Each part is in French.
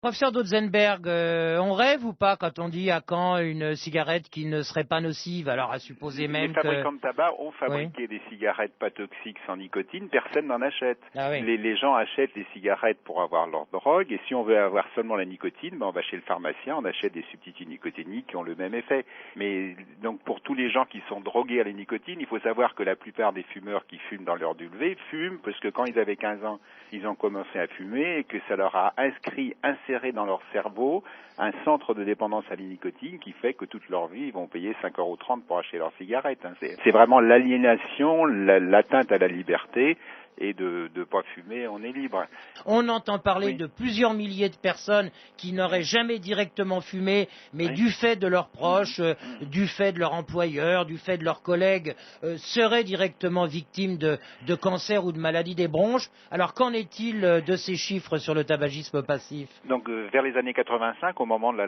Professeur Dotzenberg, on rêve ou pas quand on dit à quand une cigarette qui ne serait pas nocive? Alors à supposer Les même que... fabricants de tabac ont Oui. fabriqué des cigarettes pas toxiques sans nicotine, personne n'en achète. Ah oui. Les gens achètent les cigarettes pour avoir leur drogue, et si on veut avoir seulement la nicotine, on va chez le pharmacien, on achète des substituts nicotiniques qui ont le même effet. Mais donc pour tous les gens qui sont drogués à la nicotine, il faut savoir que la plupart des fumeurs qui fument dans leur W fument parce que quand ils avaient 15 ans, ils ont commencé à fumer et que ça leur a inséré dans leur cerveau un centre de dépendance à la nicotine qui fait que toute leur vie, ils vont payer 5,30 € pour acheter leurs cigarettes. C'est vraiment l'aliénation, l'atteinte à la liberté, et de pas fumer, on est libre. On entend parler Oui. de plusieurs milliers de personnes qui n'auraient jamais directement fumé, mais Oui. du fait de leurs proches, du fait de leur employeur, du fait de leurs collègues, seraient directement victimes de cancer ou de maladies des bronches. Alors qu'en est-il de ces chiffres sur le tabagisme passif? Donc vers les années 85, au moment de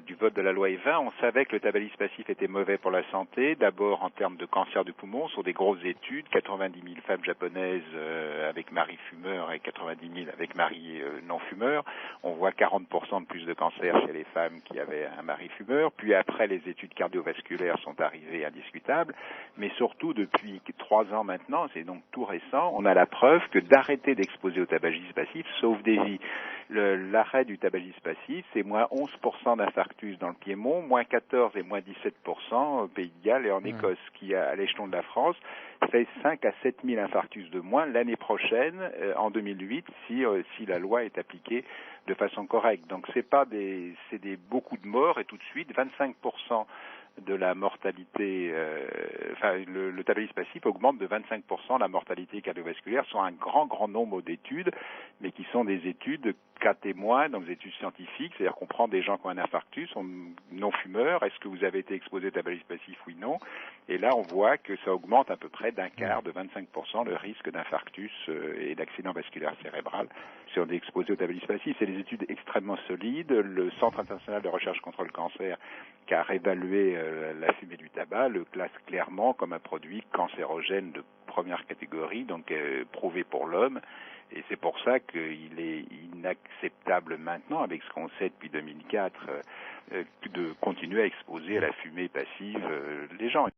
du vote de la loi E20, on savait que le tabagisme passif était mauvais pour la santé. D'abord en termes de cancer du poumon, sur des grosses études, 90 000 femmes japonaises avec mari fumeur et 90 000 avec mari non fumeur. On voit 40% de plus de cancer chez les femmes qui avaient un mari fumeur. Puis après, les études cardiovasculaires sont arrivées indiscutables. Mais surtout, depuis 3 ans maintenant, c'est donc tout récent, on a la preuve que d'arrêter d'exposer au tabagisme passif sauve des vies. L'arrêt du tabagisme passif, c'est moins 11% d'infarctus dans le Piémont, moins 14 et moins 17% au Pays de Galles et en Écosse, qui à l'échelon de la France fait 5 à 7 000 infarctus de moins l'année prochaine, en 2008, si la loi est appliquée de façon correcte. Donc c'est beaucoup de morts et tout de suite 25% de la mortalité, le tabagisme passif augmente de 25% la mortalité cardiovasculaire sur un grand nombre d'études, mais qui sont des études cas témoins, donc des études scientifiques, c'est-à-dire qu'on prend des gens qui ont un infarctus, non fumeurs, est-ce que vous avez été exposé au tabagisme passif, oui, non, et là on voit que ça augmente à peu près d'un quart, de 25% le risque d'infarctus et d'accident vasculaire cérébral si on est exposé au tabagisme passif. C'est des études extrêmement solides. Le Centre international de recherche contre le cancer, qui a réévalué la fumée du tabac, le classe clairement comme un produit cancérogène de première catégorie, donc prouvé pour l'homme. Et c'est pour ça qu'il est inacceptable maintenant, avec ce qu'on sait depuis 2004, de continuer à exposer à la fumée passive les gens.